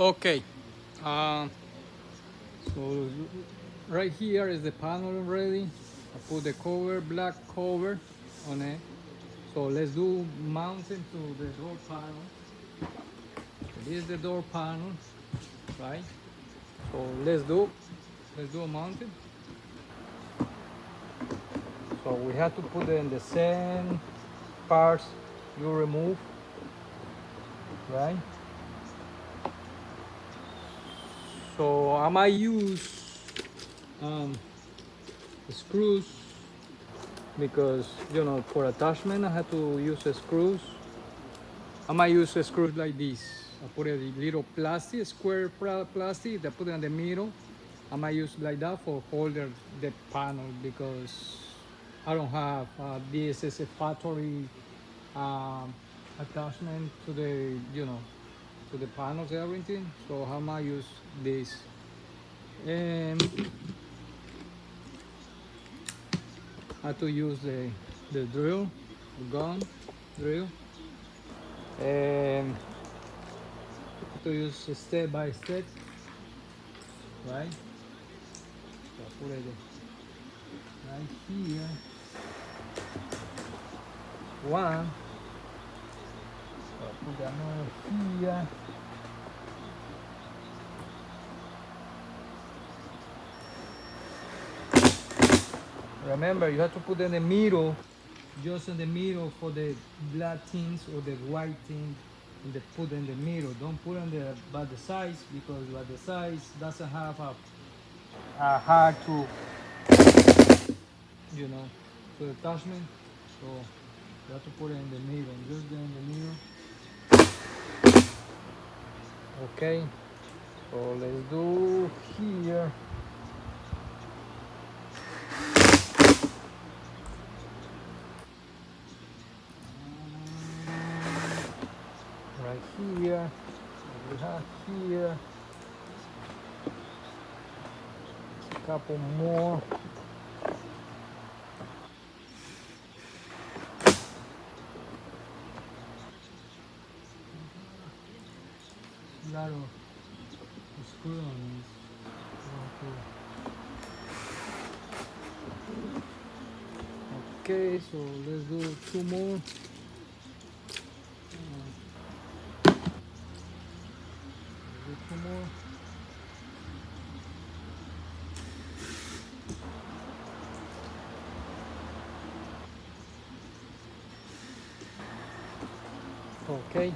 Okay, uh, so right here is the panel already. I put the cover, black cover on it. So let's do mounting to the door panel. This is the door panel, right? So let's do a mounting. So we have to put it in the same parts you remove, right? So I might use um, screws because for attachment I have to use screws. I might use screws like this. I put a little plastic, square plastic, I put it in the middle. I might use like that for holding the panel because I don't have this is a factory um, attachment to the to the panels and everything. So I might use this. And I have to use the drill, the gun drill, and to use step by step, right? So I put it right here, one. So I put another here. Remember, you have to put in the middle, just in the middle for the black things or the white thing, and they put in the middle. Don't put on the by the sides because by the sides doesn't have a hard to you know to attachment. So you have to put it in the middle, just in the middle. Okay. So let's do here. Right here. We have here a couple more. A lot of screw on this. Okay, so let's do two more. Do two more. Okay.